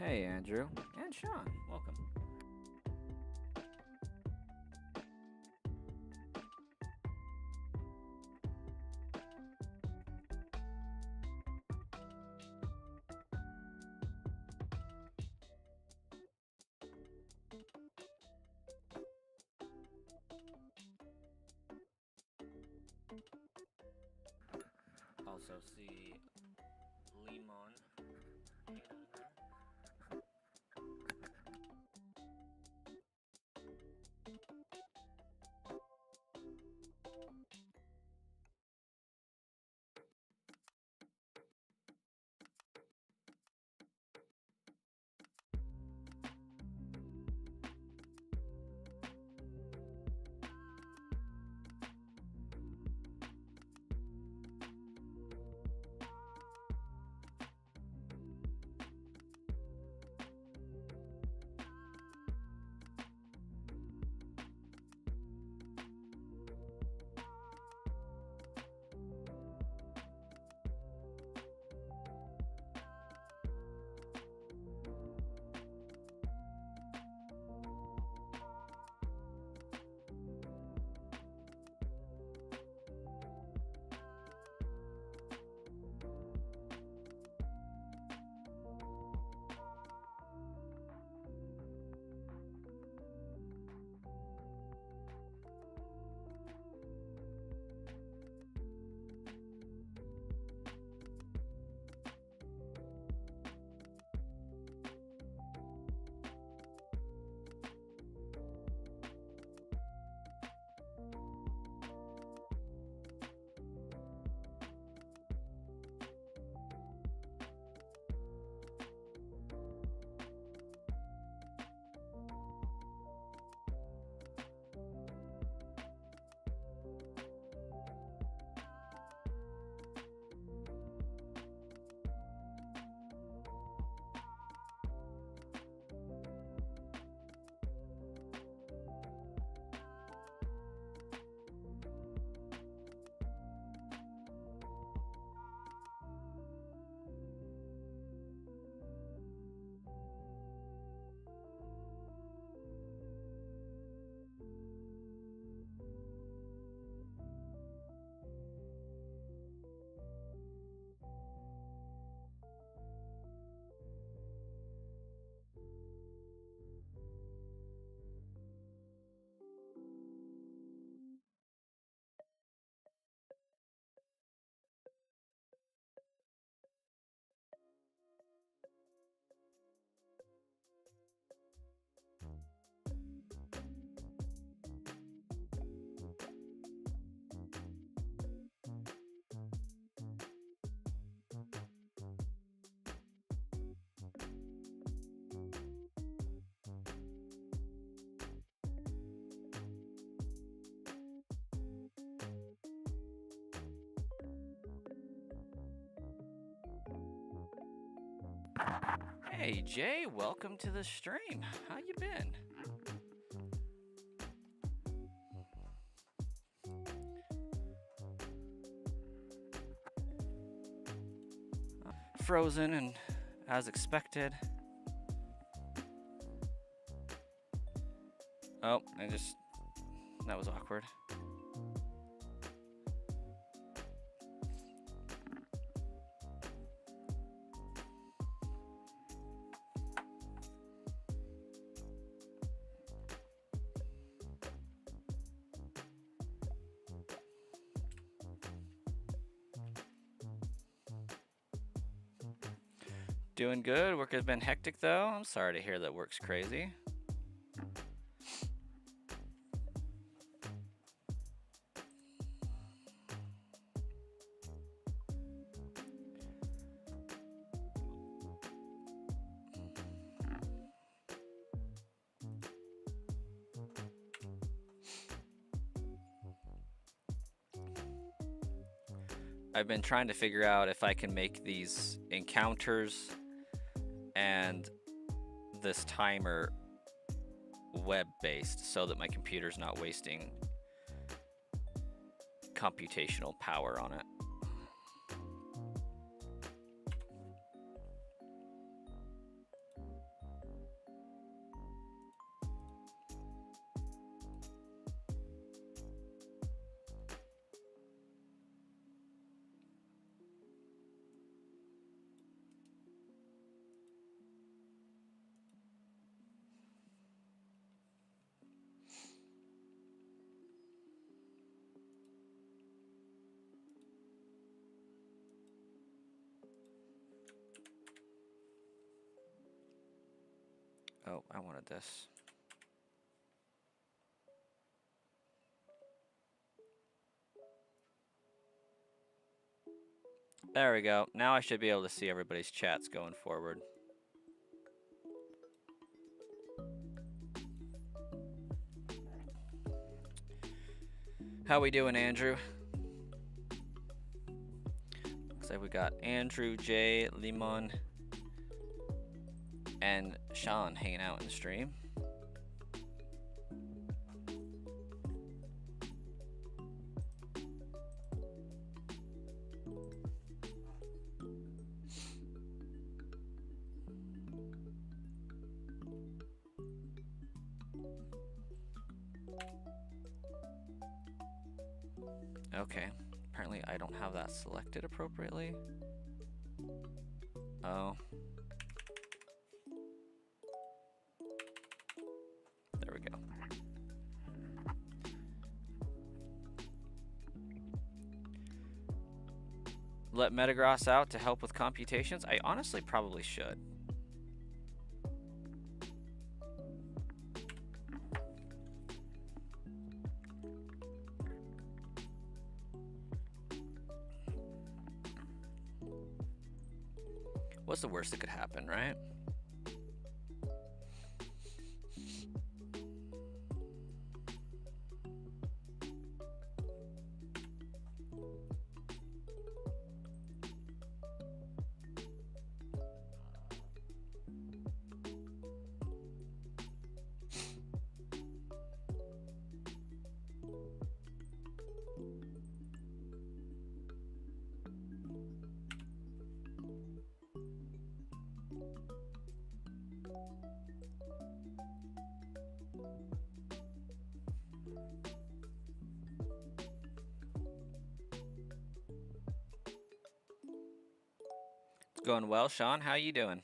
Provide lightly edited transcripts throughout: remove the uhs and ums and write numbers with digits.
Hey, Andrew. And Sean. Welcome. Also see Limon. Hey, Jay. Welcome to the stream. How you been? Frozen and as expected. Oh, that was awkward. Doing good. Work has been hectic though. I'm sorry to hear that work's crazy. I've been trying to figure out if I can make these encounters and this timer web-based so that my computer's not wasting computational power on it. Oh, I wanted this. There we go. Now I should be able to see everybody's chats going forward. How we doing, Andrew? Looks like we got Andrew, Jay, Limon, and Sean hanging out in the stream. Okay, apparently I don't have that selected appropriately. Oh. There we go. Let Metagross out to help with computations? I honestly probably should. What's the worst that could happen, right? It's going well, Sean. How you doing?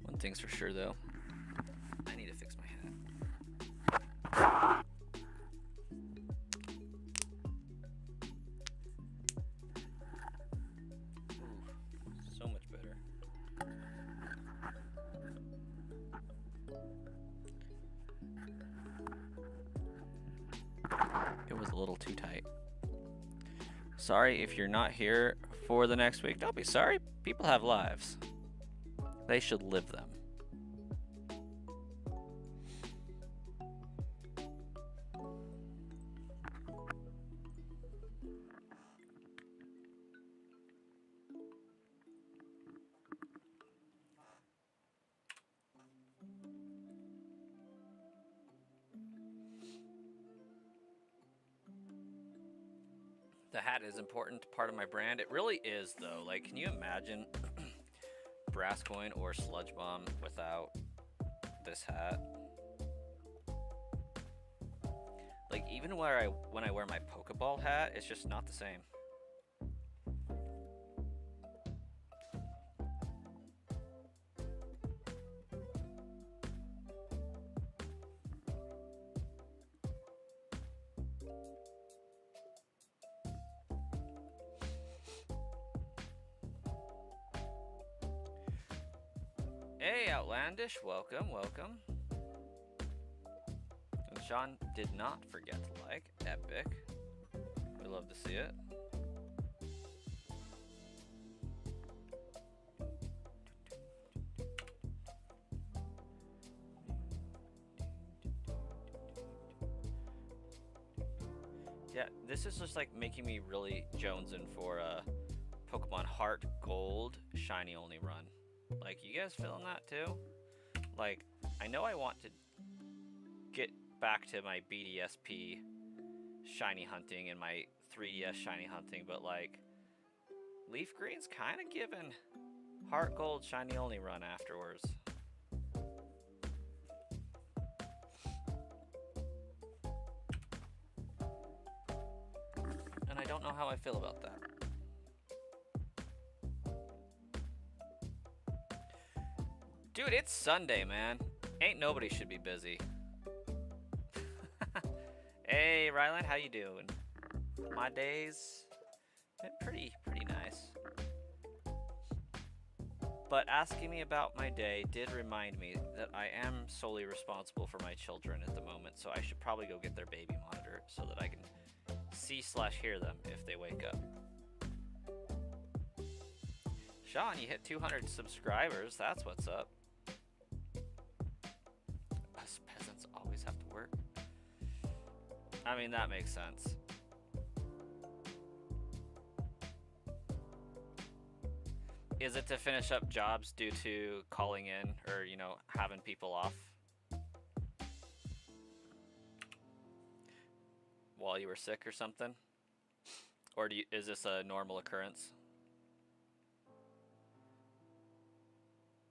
One thing's for sure, though. I need to fix my hat. Ooh, so much better. It was a little too tight. Sorry if you're not here for the next week. Don't be sorry. People have lives. They should live them. The hat is an important part of my brand. It really is, though. Like, can you imagine Brass Coin or Sludge Bomb without this hat? Like, even when I wear my Pokeball hat, it's just not the same. Hey, Outlandish, welcome, welcome. And Sean did not forget to like. Epic. We love to see it. Yeah, this is just like making me really jonesing for a Pokemon Heart Gold Shiny Only run. Like, you guys feeling that too? Like, I know I want to get back to my BDSP shiny hunting and my 3DS shiny hunting, but like, Leaf Green's kind of given Heart Gold shiny only run afterwards. And I don't know how I feel about that. Dude, it's Sunday, man. Ain't nobody should be busy. Hey, Rylan, how you doing? My day's been pretty nice. But asking me about my day did remind me that I am solely responsible for my children at the moment, so I should probably go get their baby monitor so that I can see/hear them if they wake up. Sean, you hit 200 subscribers. That's what's up. Us peasants always have to work. I mean, that makes sense. Is it to finish up jobs due to calling in or, you know, having people off while you were sick or something? Or is this a normal occurrence?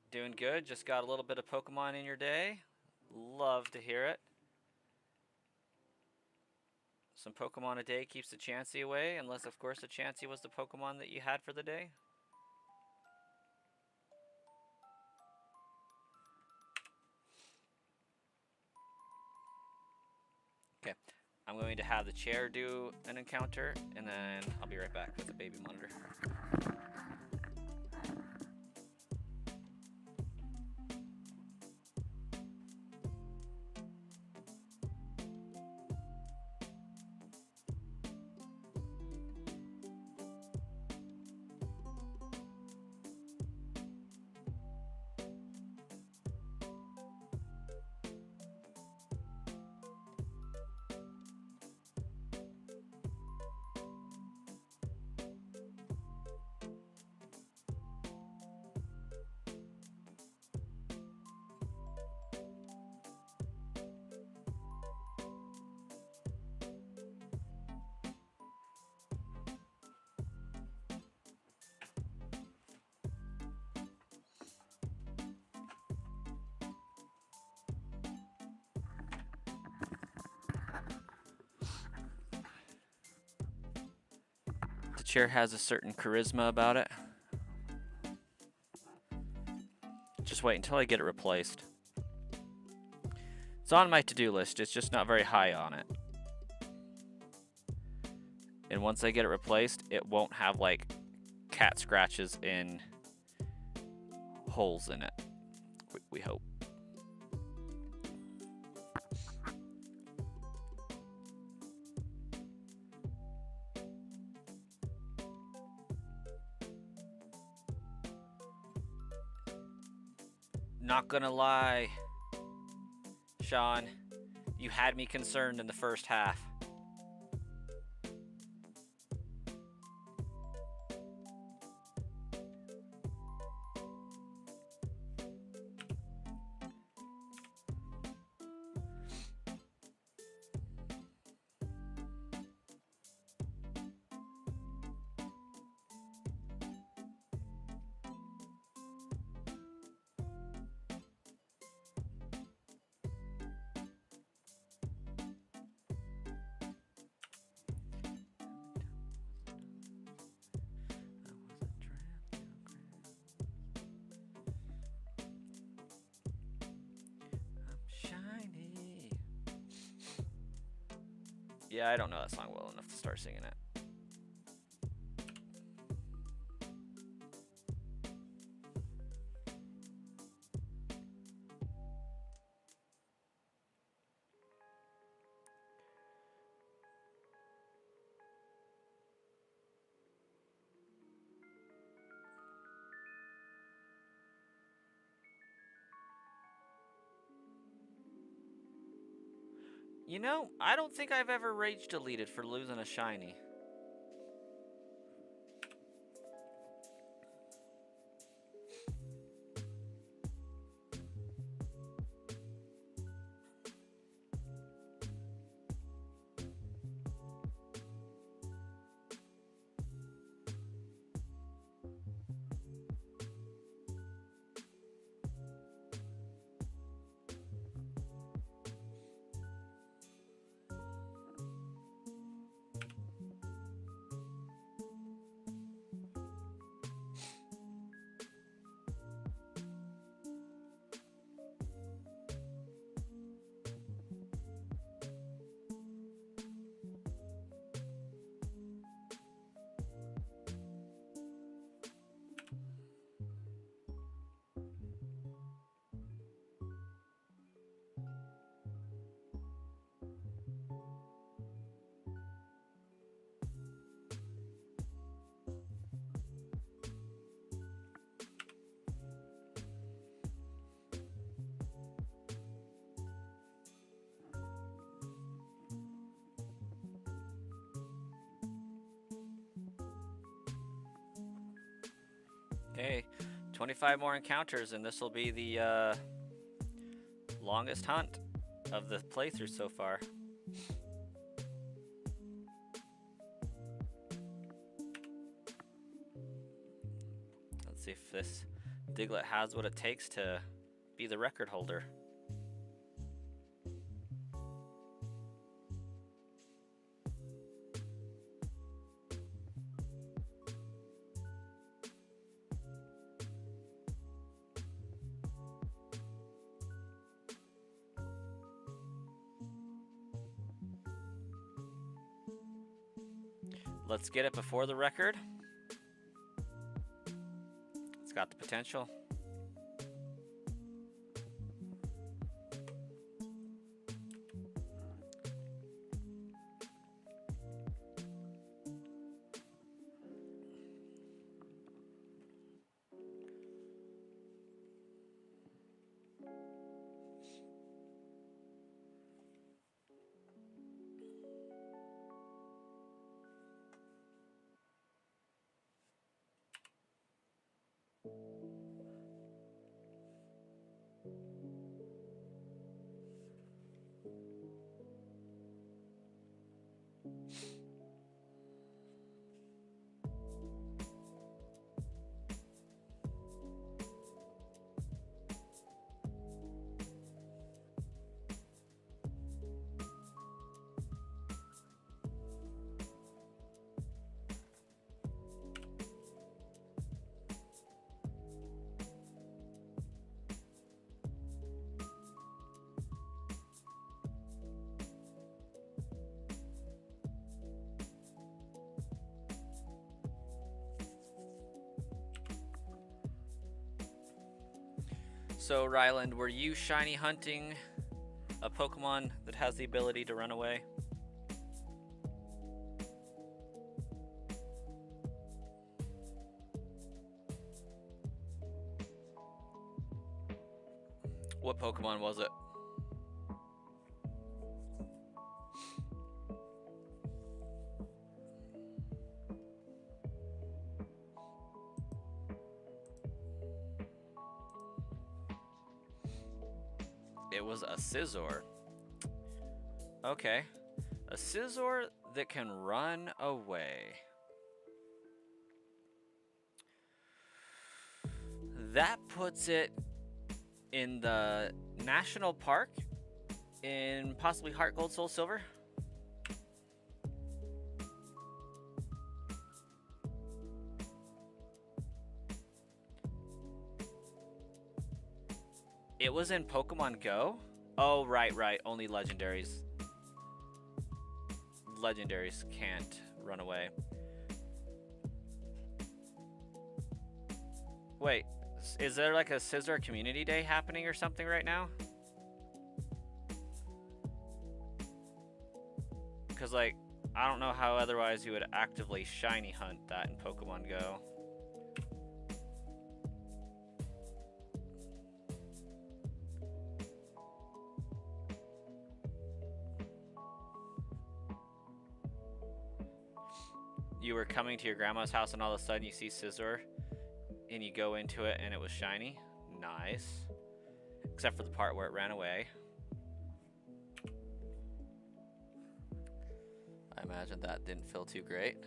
Doing good? Just got a little bit of Pokemon in your day? Love to hear it. Some Pokemon a day keeps the Chansey away, unless of course the Chansey was the Pokemon that you had for the day. Okay, I'm going to have the chair do an encounter, and then I'll be right back with the baby monitor. The chair has a certain charisma about it. Just wait until I get it replaced. It's on my to-do list, it's just not very high on it. And once I get it replaced, it won't have like cat scratches in holes in it. We hope. Not gonna lie, Sean, you had me concerned in the first half. Yeah, I don't know that song well enough to start singing it. You know, I don't think I've ever rage deleted for losing a shiny. Hey, 25 more encounters, and this will be the longest hunt of the playthrough so far. Let's see if this Diglett has what it takes to be the record holder. Let's get it before the record. It's got the potential. So, Ryland, were you shiny hunting a Pokemon that has the ability to run away? What Pokemon was it? It was a Scizor. Okay. A Scizor that can run away. That puts it in the national park in possibly Heart Gold Soul Silver. It was in Pokemon Go? Oh, right. Only legendaries. Legendaries can't run away. Wait, is there like a Scizor Community Day happening or something right now? Because, like, I don't know how otherwise you would actively shiny hunt that in Pokemon Go. You were coming to your grandma's house and all of a sudden you see Scizor and you go into it and it was shiny. Nice. Except for the part where it ran away. I imagine that didn't feel too great.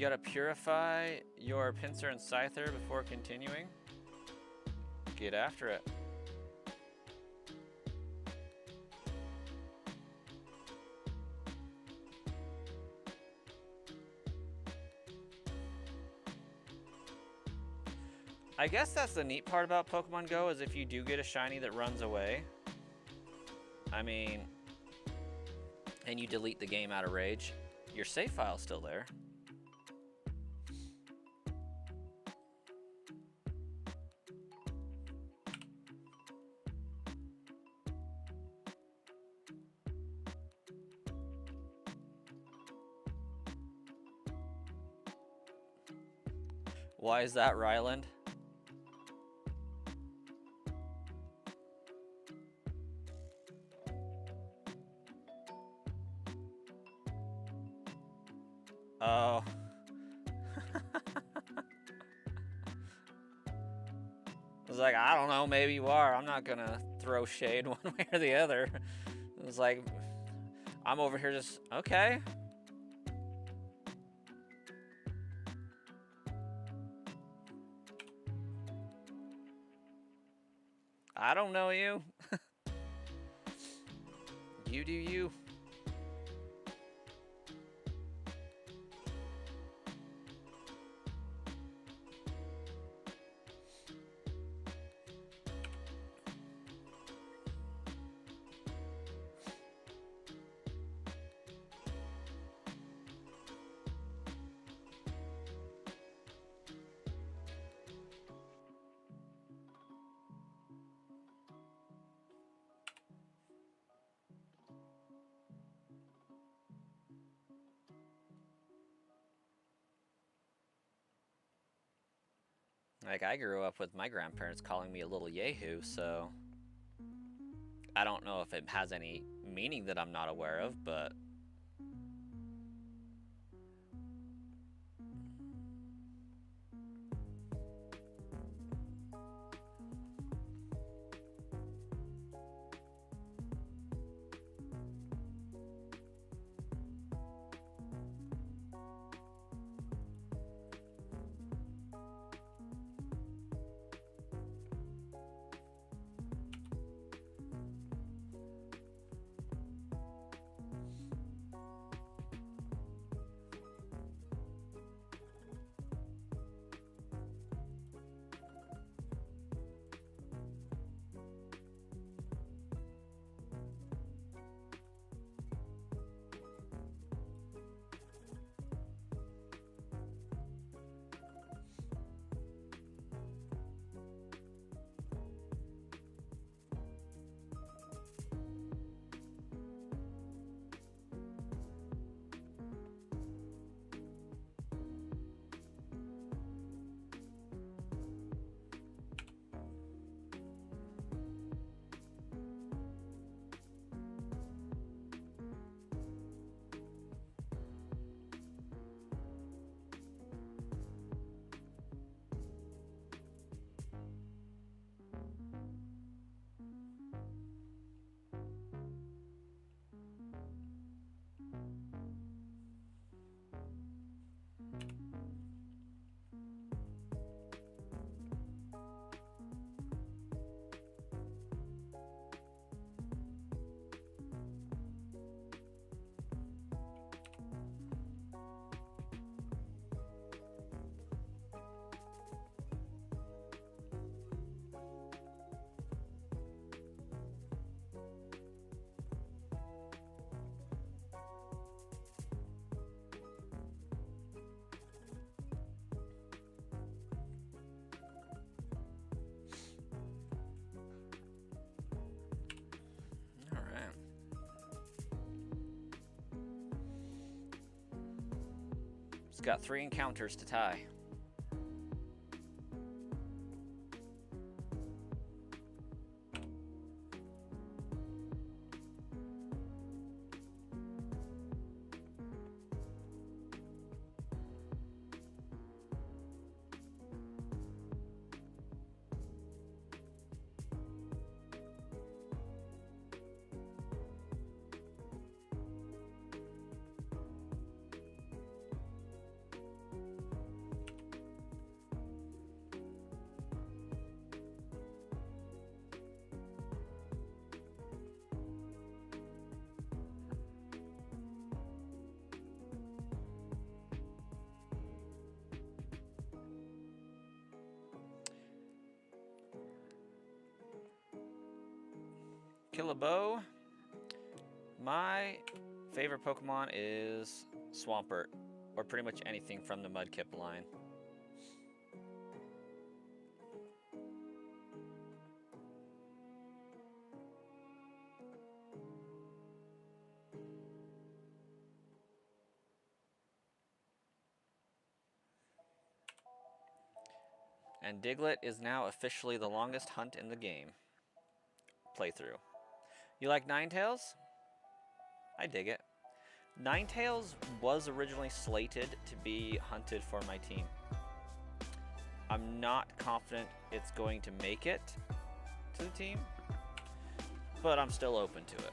You gotta purify your pincer and scyther before continuing. Get after it. I guess that's the neat part about Pokemon Go, is if you do get a shiny that runs away, I mean, and you delete the game out of rage, your save file's still there. Why is that, Ryland? Oh. I was like, I don't know, maybe you are. I'm not gonna throw shade one way or the other. It was like, I'm over here just, okay. I don't know you. You do you. Like, I grew up with my grandparents calling me a little yahoo, so I don't know if it has any meaning that I'm not aware of, but it's got 3 encounters to tie. kill a bow. My favorite Pokemon is Swampert, or pretty much anything from the Mudkip line. And Diglett is now officially the longest hunt in the game. Playthrough. You like Ninetales? I dig it. Ninetales was originally slated to be hunted for my team. I'm not confident it's going to make it to the team, but I'm still open to it.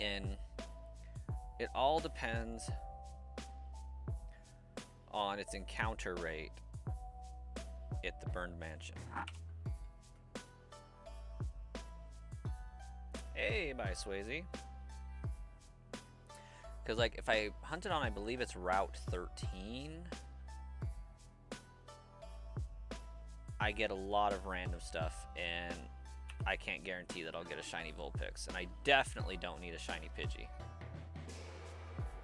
And it all depends on its encounter rate at the Burned Mansion. Hey, bye, Swayze. Because, like, if I hunted on, I believe it's Route 13, I get a lot of random stuff, and I can't guarantee that I'll get a shiny Vulpix, and I definitely don't need a shiny Pidgey.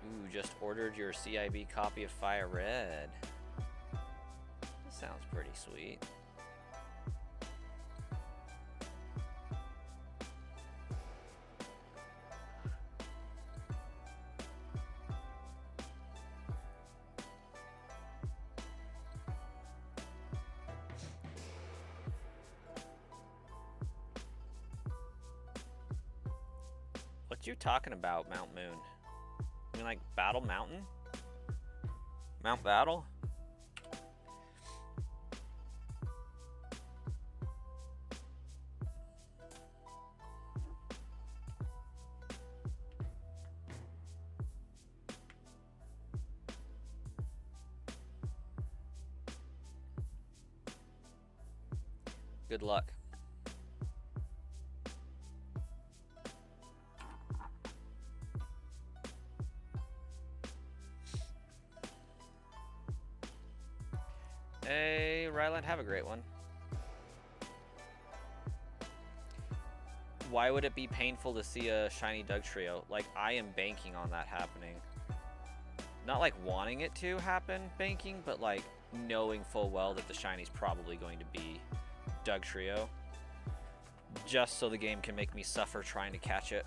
Ooh, just ordered your CIB copy of Fire Red. That sounds pretty sweet. What you talking about, Mount Moon? You mean like Battle Mountain? Mount Battle? Good luck. Hey, Ryland, have a great one. Why would it be painful to see a shiny Dugtrio? Like, I am banking on that happening. Not like wanting it to happen, banking, but like knowing full well that the shiny's probably going to be Dugtrio. Just so the game can make me suffer trying to catch it.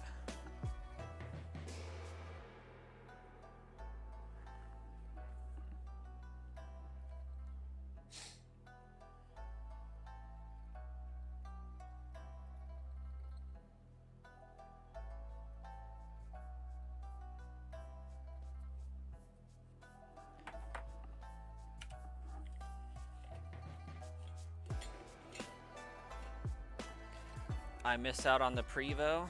I miss out on the Prevo.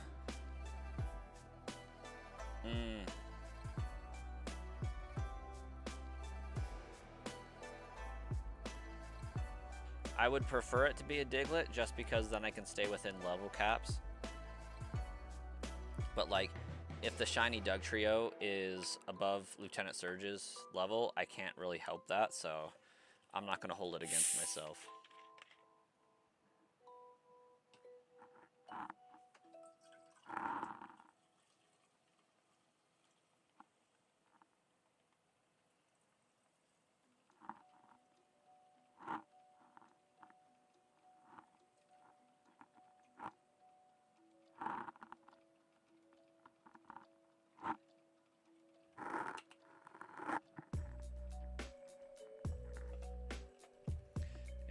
I would prefer it to be a Diglett just because then I can stay within level caps. But like, if the shiny Dugtrio is above Lieutenant Surge's level, I can't really help that, so I'm not going to hold it against myself.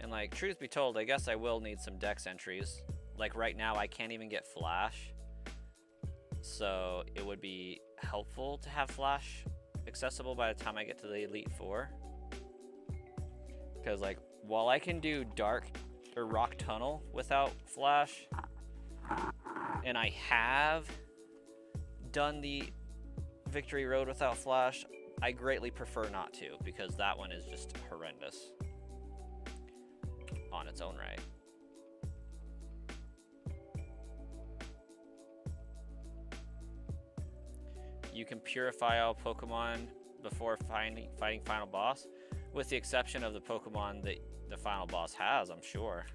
And like, truth be told, I guess I will need some dex entries. Like right now, I can't even get Flash. So it would be helpful to have Flash accessible by the time I get to the Elite Four. Because like, while I can do Dark or Rock Tunnel without Flash, and I have done the Victory Road without Flash, I greatly prefer not to, because that one is just horrendous on its own right. You can purify all Pokemon before fighting final boss, with the exception of the Pokemon that the final boss has, I'm sure.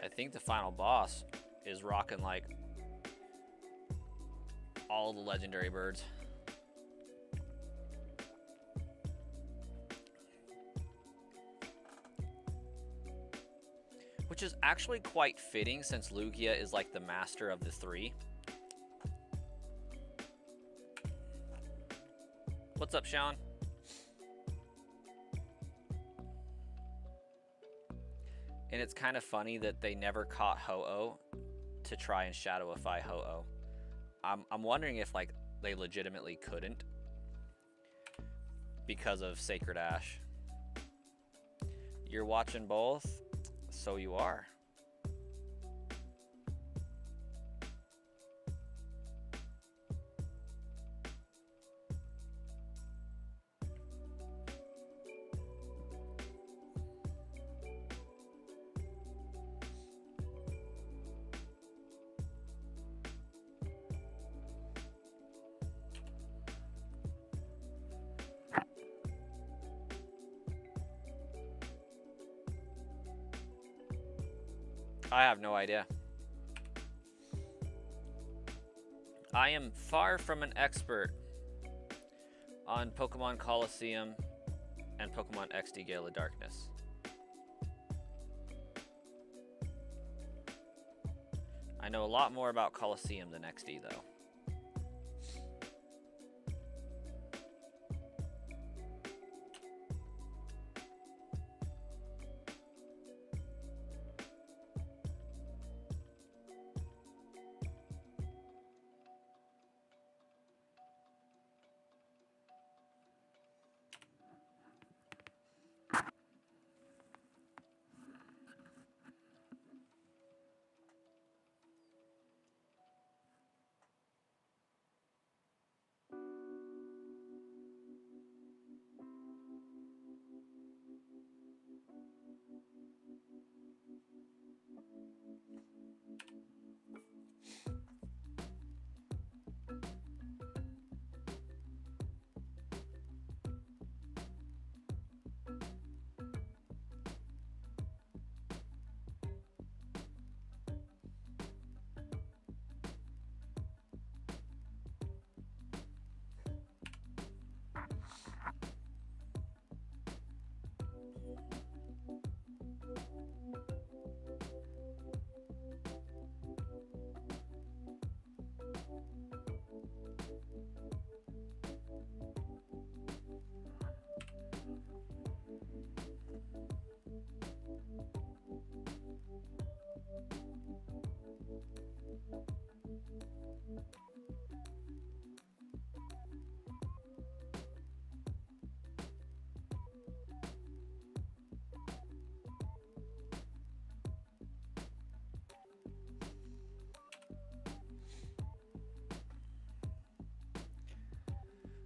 I think the final boss is rocking like all the legendary birds. Which is actually quite fitting, since Lugia is like the master of the three. What's up, Sean? And it's kind of funny that they never caught Ho-Oh to try and shadowify Ho-Oh. I'm wondering if like they legitimately couldn't because of Sacred Ash. You're watching both? So you are. I have no idea. I am far from an expert on Pokemon Colosseum and Pokemon XD Gale of Darkness. I know a lot more about Colosseum than XD though.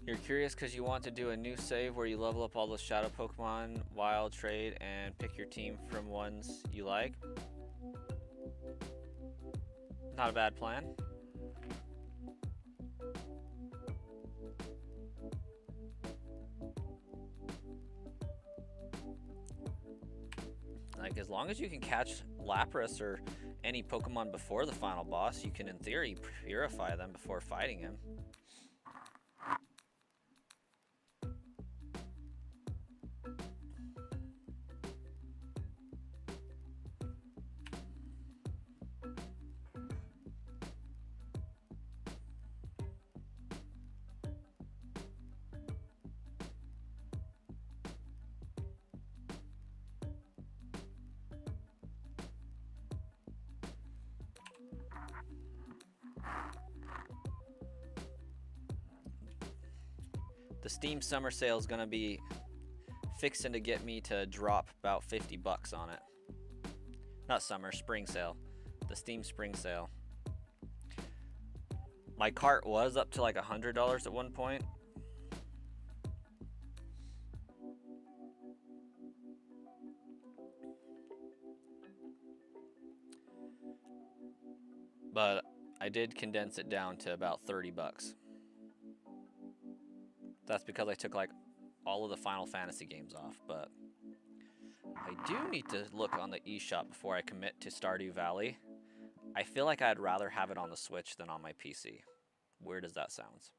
You're curious because you want to do a new save where you level up all those shadow Pokemon, wild trade, and pick your team from ones you like. Not a bad plan. Like, as long as you can catch Lapras or any Pokemon before the final boss, you can, in theory, purify them before fighting him. The Steam summer sale is gonna be fixing to get me to drop about 50 bucks on it. Not summer, spring sale. The Steam spring sale. My cart was up to like $100 at one point. But I did condense it down to about 30 bucks. That's because I took like all of the Final Fantasy games off, but I do need to look on the eShop before I commit to Stardew Valley. I feel like I'd rather have it on the Switch than on my PC. Weird as that sounds.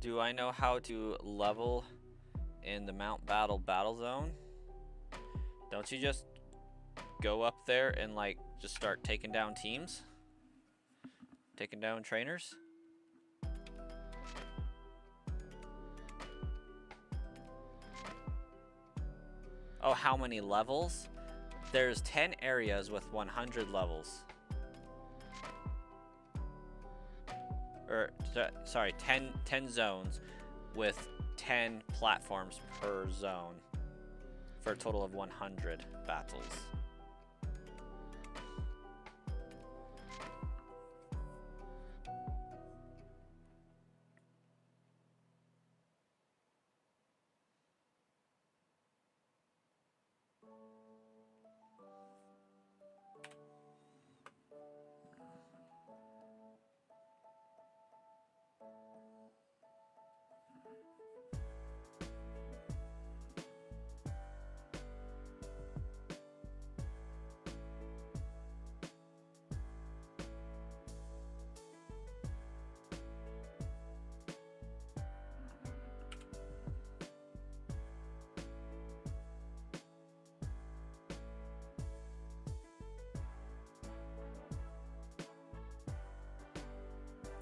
Do I know how to level in the Mount Battle Zone? Don't you just go up there and like just start taking down teams? Taking down trainers? Oh, how many levels? There's 10 areas with 100 levels. Or, sorry, 10 zones with 10 platforms per zone for a total of 100 battles.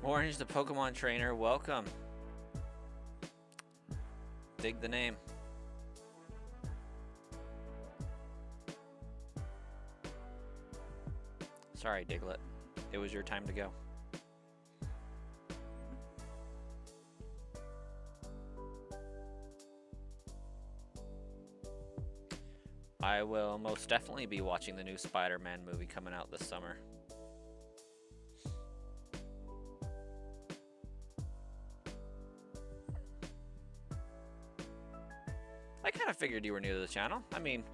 Orange the Pokemon trainer, welcome. Dig the name. Sorry, Diglett. It was your time to go. I will most definitely be watching the new Spider-Man movie coming out this summer. I kind of figured you were new to the channel. I mean,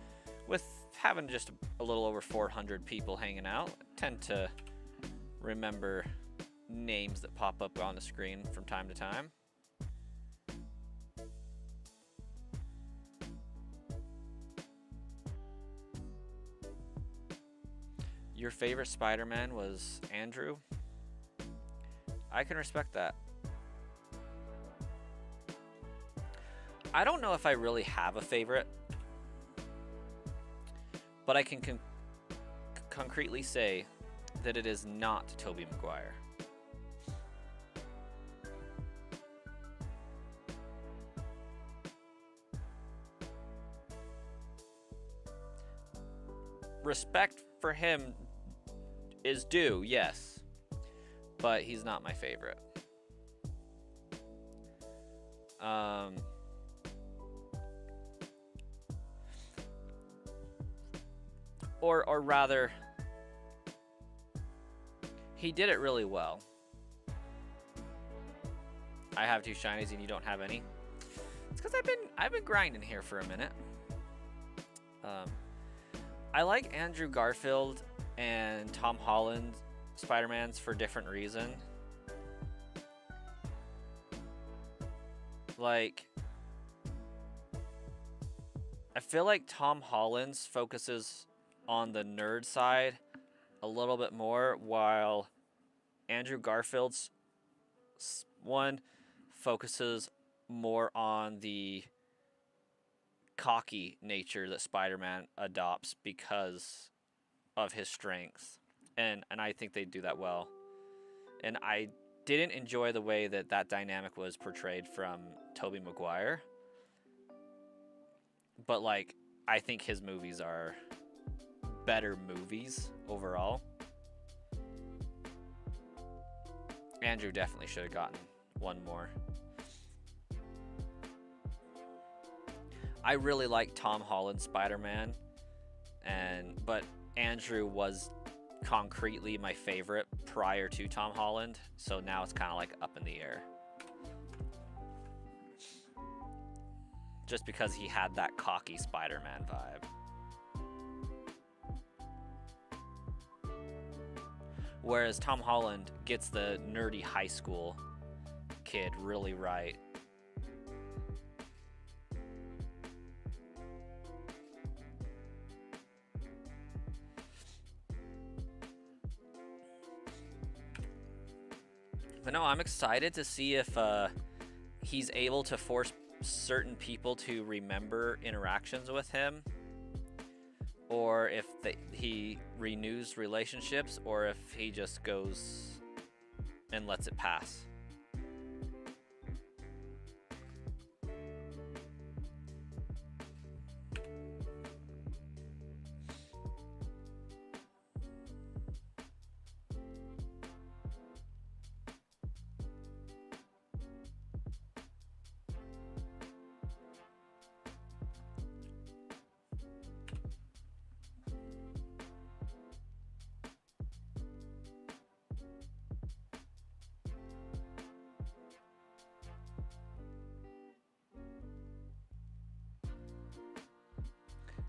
with having just a little over 400 people hanging out, I tend to remember names that pop up on the screen from time to time. Your favorite Spider-Man was Andrew? I can respect that. I don't know if I really have a favorite, but I can concretely say that it is not Tobey Maguire. Respect for him is due, yes, but he's not my favorite. or rather, he did it really well. I have 2 shinies and you don't have any. It's because I've been grinding here for a minute. I like Andrew Garfield and Tom Holland Spider-Mans for different reasons. Like, I feel like Tom Holland's focuses on the nerd side a little bit more, while Andrew Garfield's one focuses more on the cocky nature that Spider-Man adopts because of his strengths. And I think they do that well. And I didn't enjoy the way that that dynamic was portrayed from Tobey Maguire. But, like, I think his movies are better movies overall. Andrew definitely should have gotten one more. I really like Tom Holland's Spider-Man, but Andrew was concretely my favorite prior to Tom Holland, so now it's kind of like up in the air. Just because he had that cocky Spider-Man vibe. Whereas Tom Holland gets the nerdy high school kid really right. But no, I'm excited to see if he's able to force certain people to remember interactions with him, or if he renews relationships, or if he just goes and lets it pass.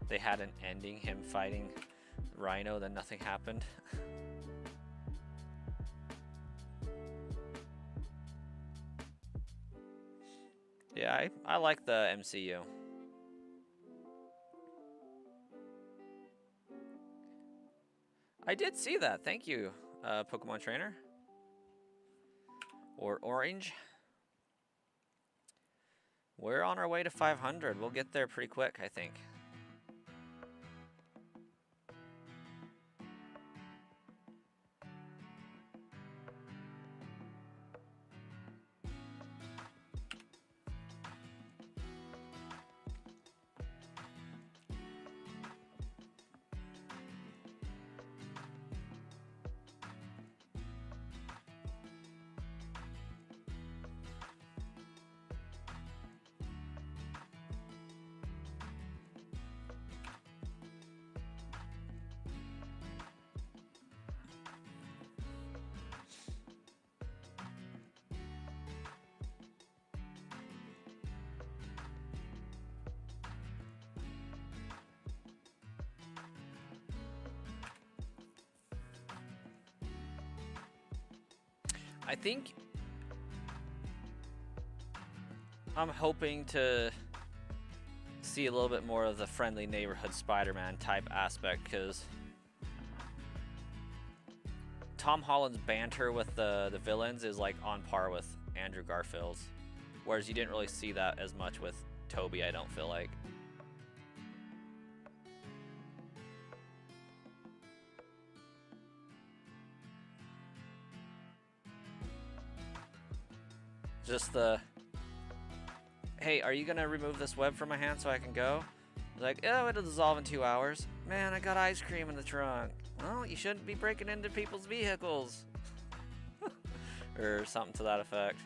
They had an ending, him fighting Rhino, then nothing happened. Yeah, I like the MCU. I did see that. Thank you, Pokemon Trainer. Or Orange. We're on our way to 500. We'll get there pretty quick, I think. I think I'm hoping to see a little bit more of the friendly neighborhood Spider-Man type aspect, because Tom Holland's banter with the villains is like on par with Andrew Garfield's, whereas you didn't really see that as much with Tobey, I don't feel like. Just the, hey, are you gonna remove this web from my hand so I can go? Like, oh, it'll dissolve in 2 hours. Man, I got ice cream in the trunk. Well, you shouldn't be breaking into people's vehicles. Or something to that effect.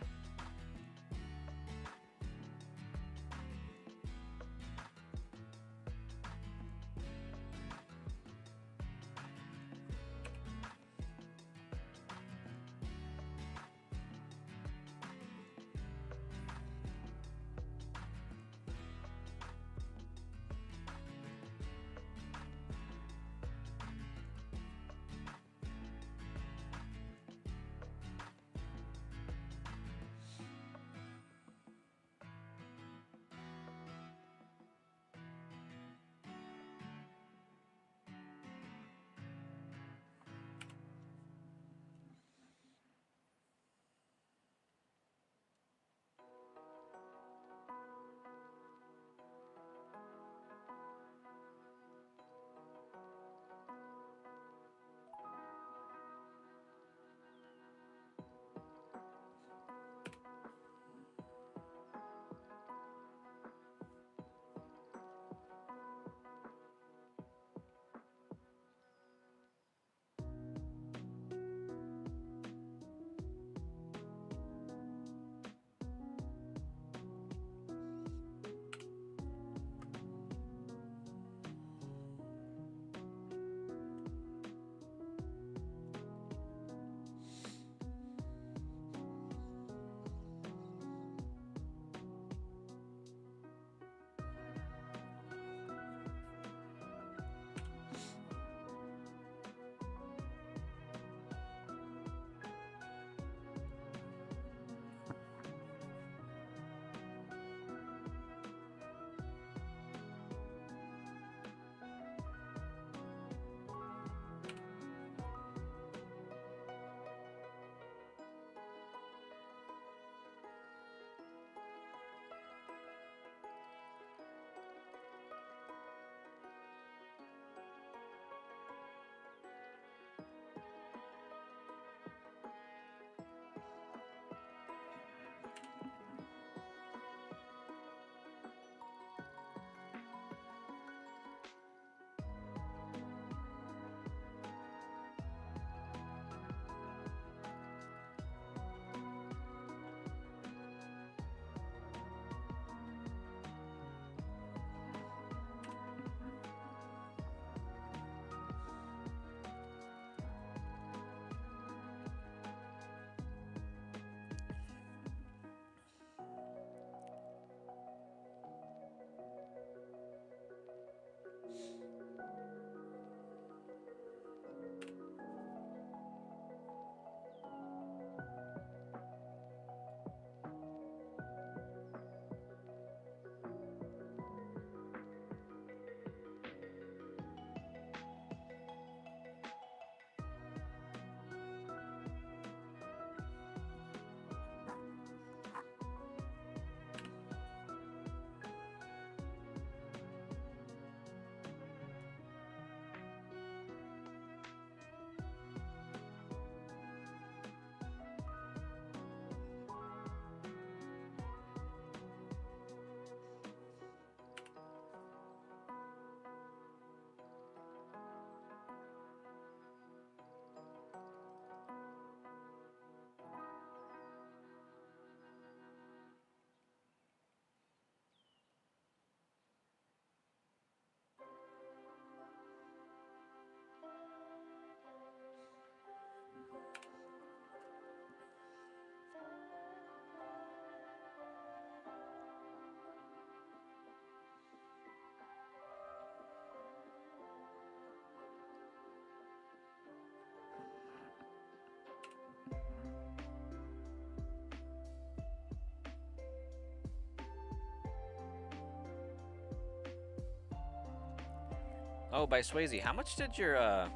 Oh, by Swayze, how much did your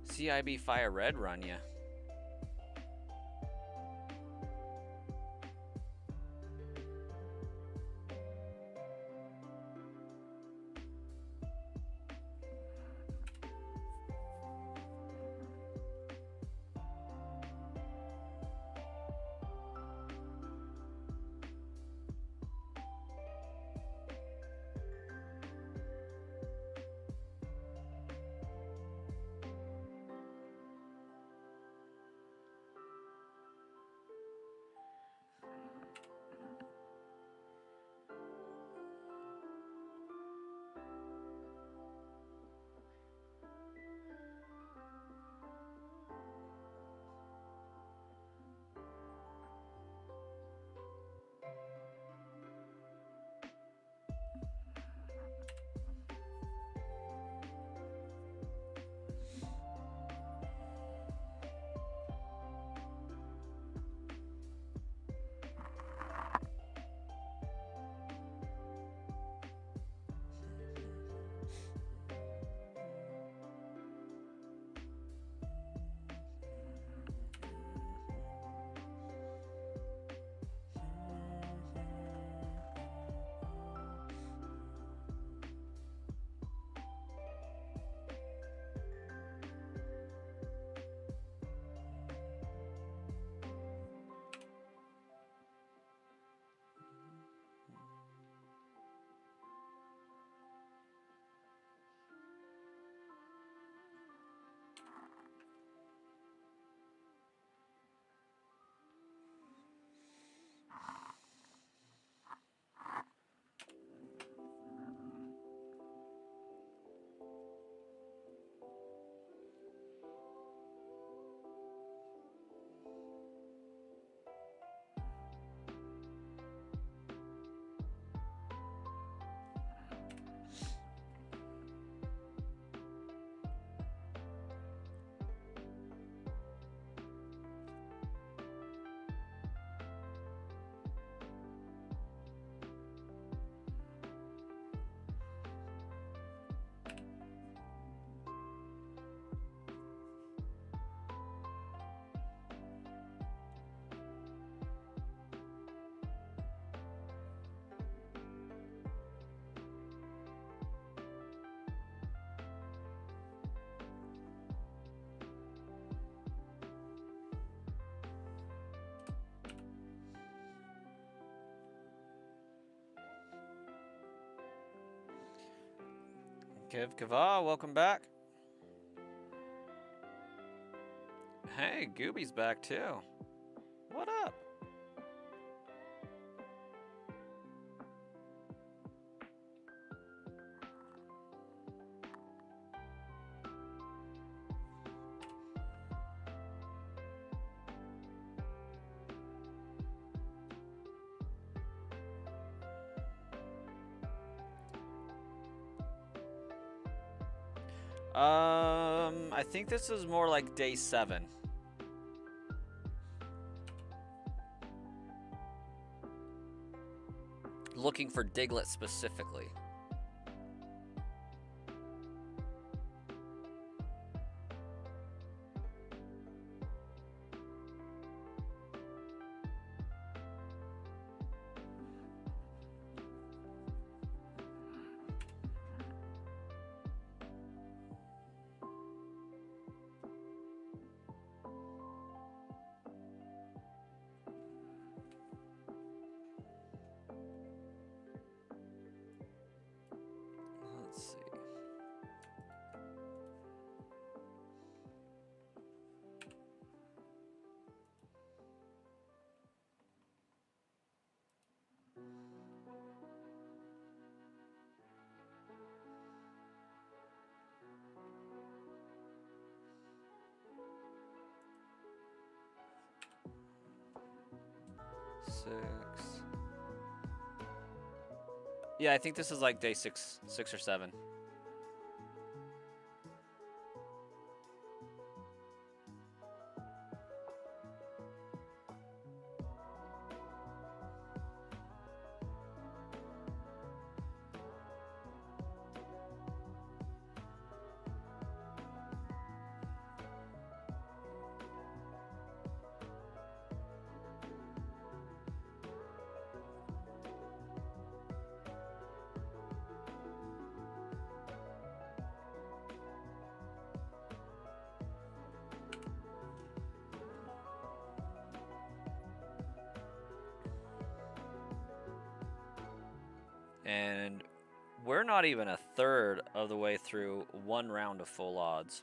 CIB Fire Red run you? Kava, welcome back. Hey, Gooby's back too. What up? I think this is more like day 7. Looking for Diglett specifically. Let's see. Six. Yeah, I think this is like day 6 or 7. And we're not even a third of the way through one round of full odds.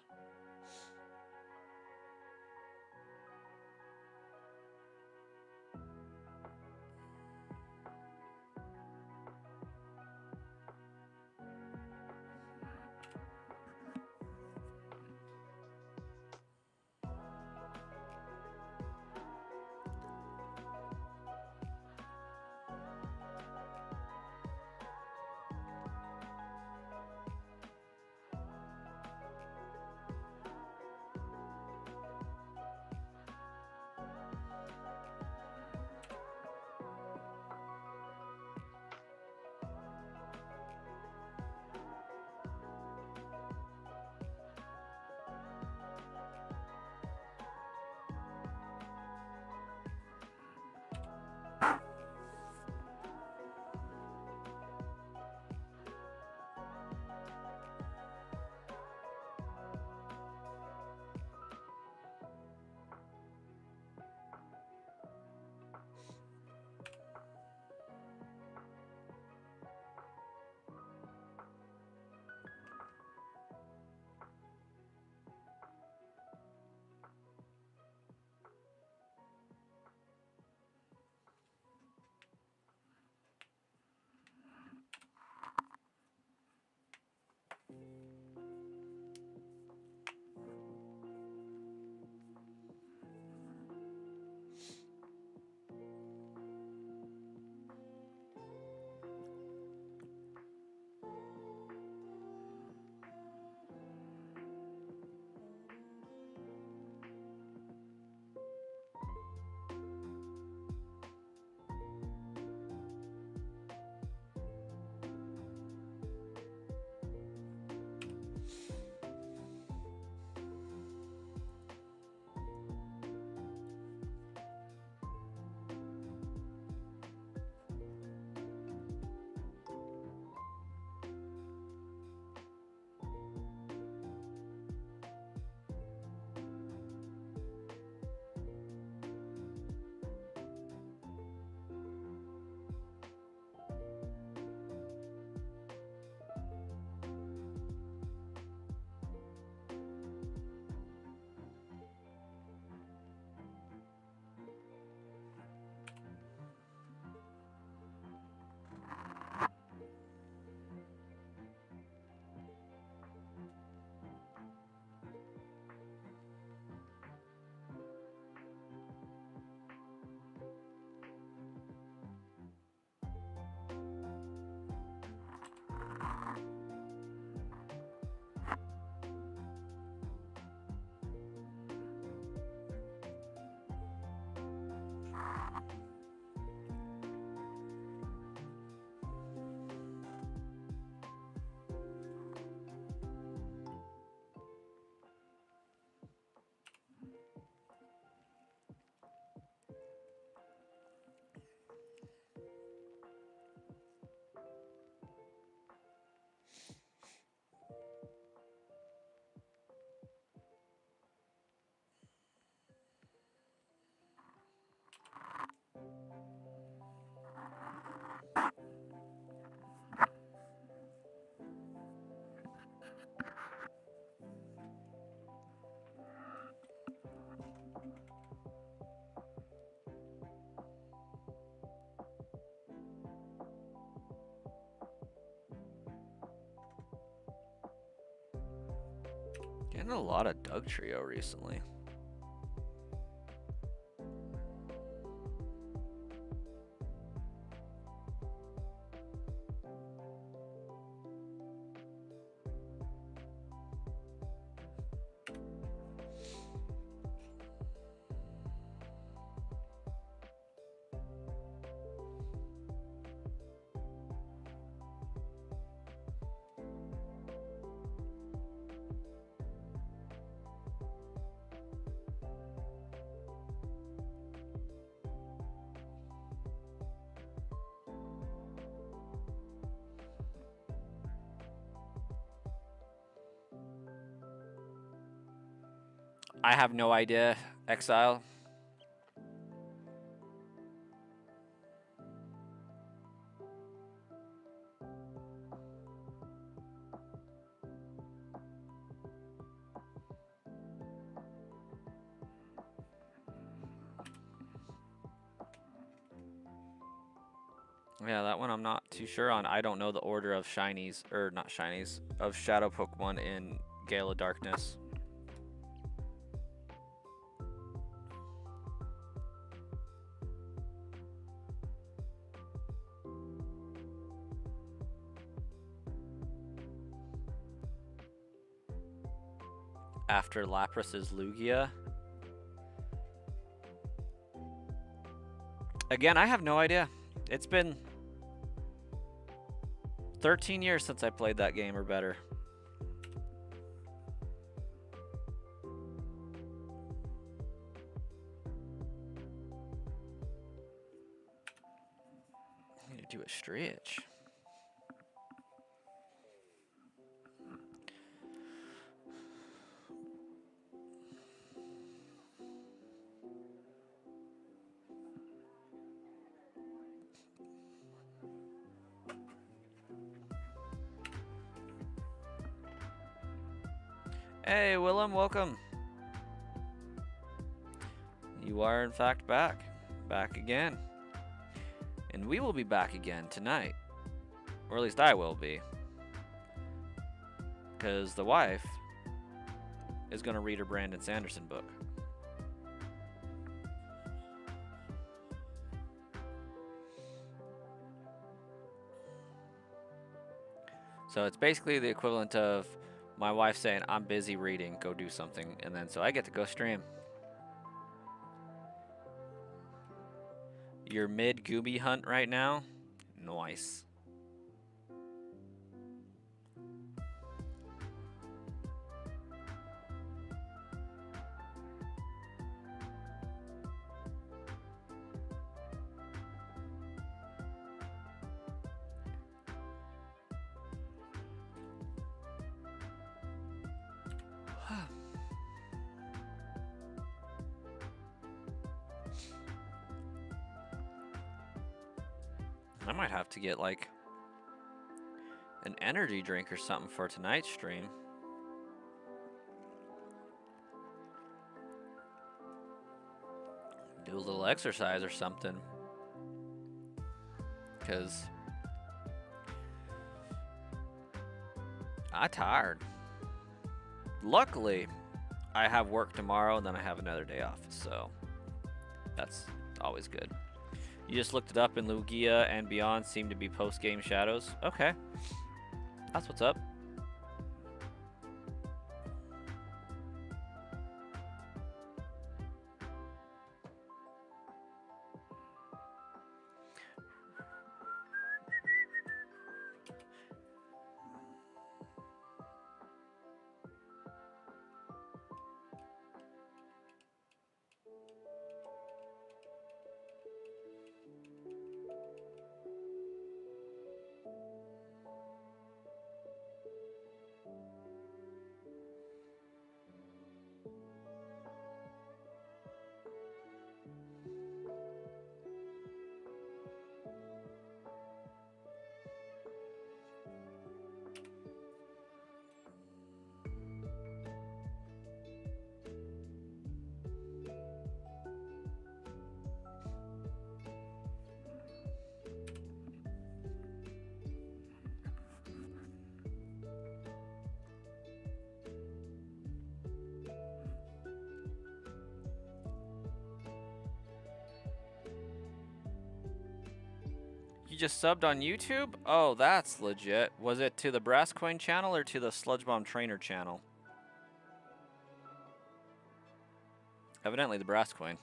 Getting a lot of Doug Trio recently. I have no idea, Exile. Yeah, that one I'm not too sure on. I don't know the order of shinies, or not shinies, of shadow Pokemon in Gale of Darkness. After Lapras is Lugia. Again, I have no idea. It's been 13 years since I played that game or better. I need to do a stretch. Hey, Willem, welcome. You are, in fact, back. Back again. And we will be back again tonight. Or at least I will be. Because the wife is going to read her Brandon Sanderson book. So it's basically the equivalent of my wife saying, I'm busy reading, go do something. And then so I get to go stream. Your mid Gooby hunt right now? Nice. I might have to get like an energy drink or something for tonight's stream. Do a little exercise or something. Because I'm tired. Luckily, I have work tomorrow and then I have another day off. So that's always good. You just looked it up, and Lugia and beyond seem to be post-game shadows. Okay. That's what's up. You just subbed on YouTube? Oh, that's legit. Was it to the Brass Coin channel or to the Sludge Bomb Trainer channel? Evidently the Brass Coin.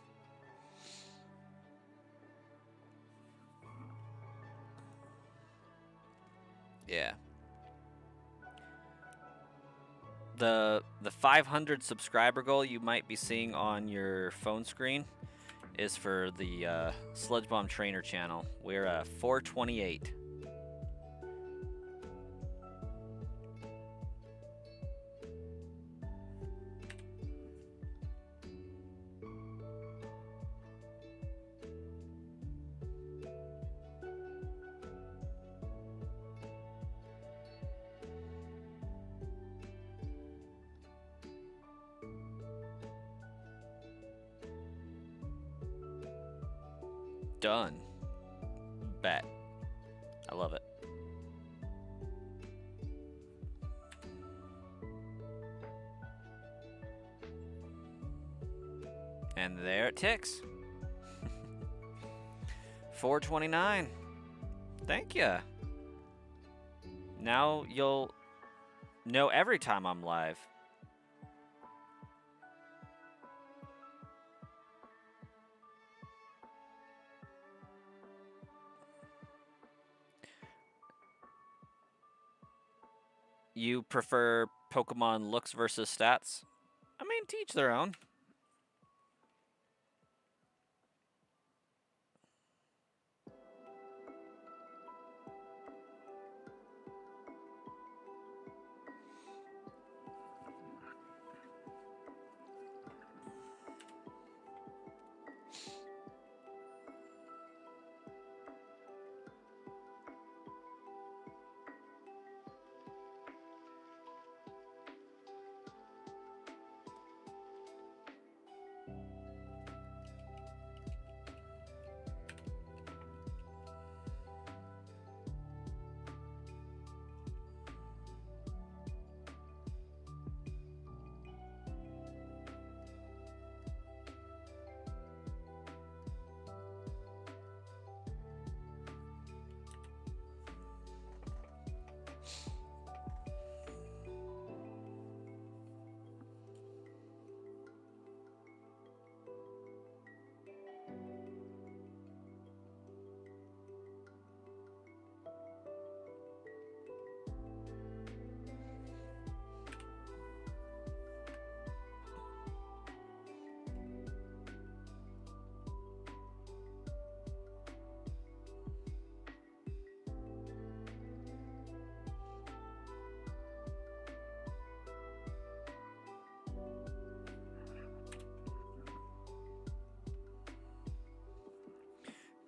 Yeah. The 500 subscriber goal you might be seeing on your phone screen is for the Sludge Bomb Trainer channel. We're 428. Done. Bet. I love it. And there it ticks. 429. Thank you. Now you'll know every time I'm live. You prefer Pokemon looks versus stats? I mean, to each their own.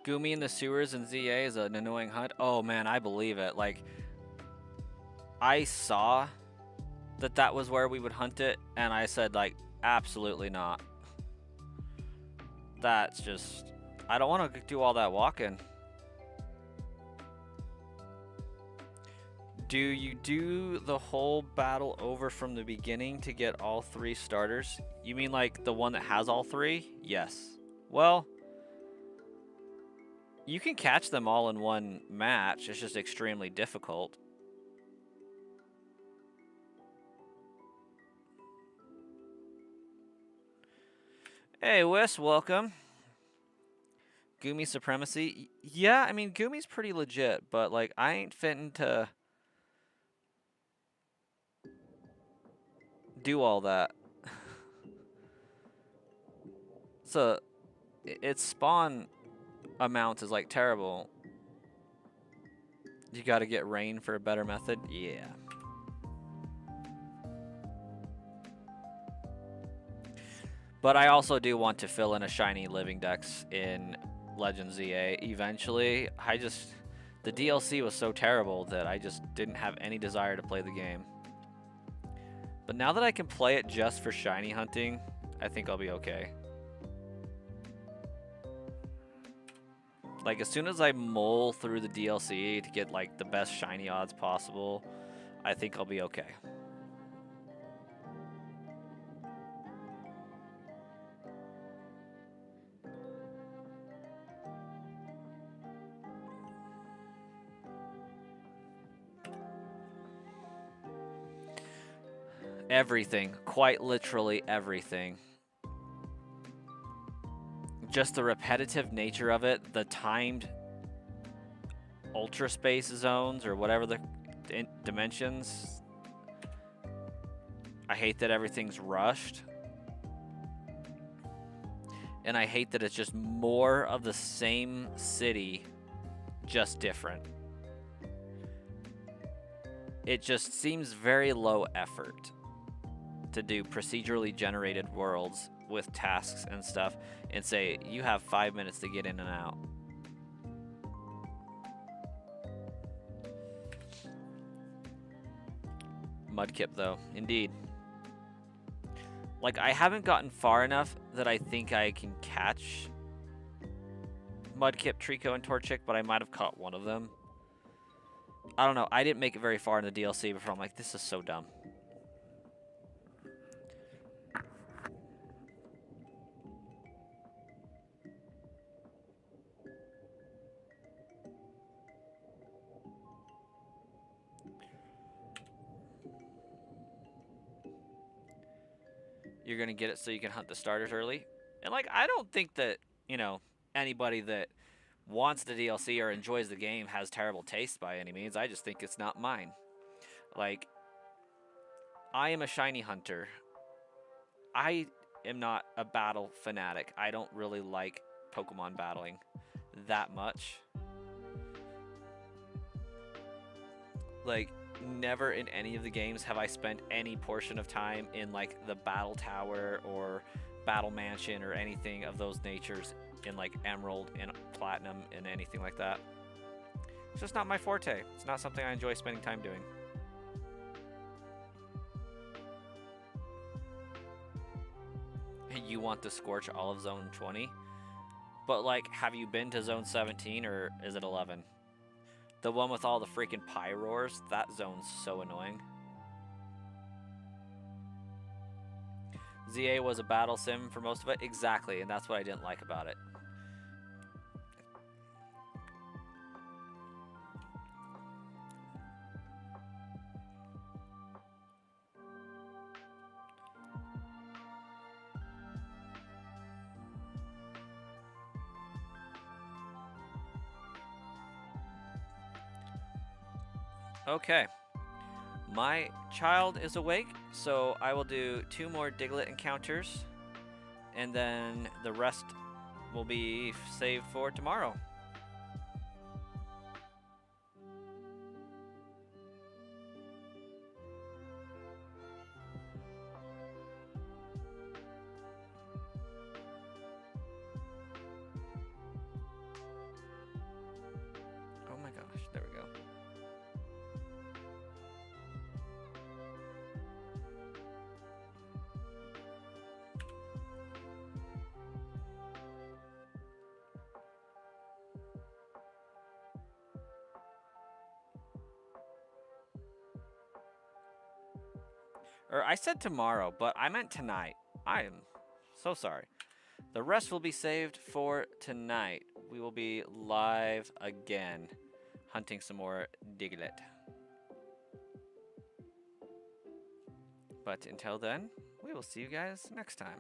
Goomy in the sewers in ZA is an annoying hunt. Oh man, I believe it. Like, I saw that was where we would hunt it, and I said, like, absolutely not. That's just... I don't want to do all that walking. Do you do the whole battle over from the beginning to get all 3 starters? You mean like the one that has all 3? Yes. Well, you can catch them all in one match. It's just extremely difficult. Hey, Wes, welcome. Goomy Supremacy. Yeah, I mean, Goomy's pretty legit, but, like, I ain't fitting to do all that. So, its spawn amount is, like, terrible. You gotta get rain for a better method? Yeah. But I also do want to fill in a shiny living dex in Legends ZA eventually. The DLC was so terrible that I just didn't have any desire to play the game. But now that I can play it just for shiny hunting, I think I'll be okay. Like, as soon as I mull through the DLC to get, like, the best shiny odds possible, I think I'll be okay. Everything. Quite literally everything. Just the repetitive nature of it, the timed ultra space zones or whatever the dimensions. I hate that everything's rushed. And I hate that it's just more of the same city, just different. It just seems very low effort to do procedurally generated worlds with tasks and stuff and say, you have 5 minutes to get in and out. Mudkip, though. Indeed. Like, I haven't gotten far enough that I think I can catch Mudkip, Trico, and Torchic, but I might have caught one of them. I don't know. I didn't make it very far in the DLC before I'm like, this is so dumb. You're gonna get it so you can hunt the starters early. And like, I don't think that, you know, anybody that wants the DLC or enjoys the game has terrible taste by any means. I just think it's not mine. Like, I am a shiny hunter. I am not a battle fanatic. I don't really like Pokemon battling that much. Like, never in any of the games have I spent any portion of time in like the battle tower or battle mansion or anything of those natures in like Emerald and Platinum and anything like that. It's just not my forte. It's not something I enjoy spending time doing. You want to scorch all of Zone 20? But like, have you been to Zone 17 or is it 11? The one with all the freaking Pyroars? That zone's so annoying. ZA was a battle sim for most of it? Exactly, and that's what I didn't like about it. Okay. My child is awake, so I will do 2 more Diglett encounters, and then the rest will be saved for tomorrow. Oh my gosh, there we go. Or I said tomorrow, but I meant tonight. I am so sorry. The rest will be saved for tonight. We will be live again, hunting some more Diglett. But until then, we will see you guys next time.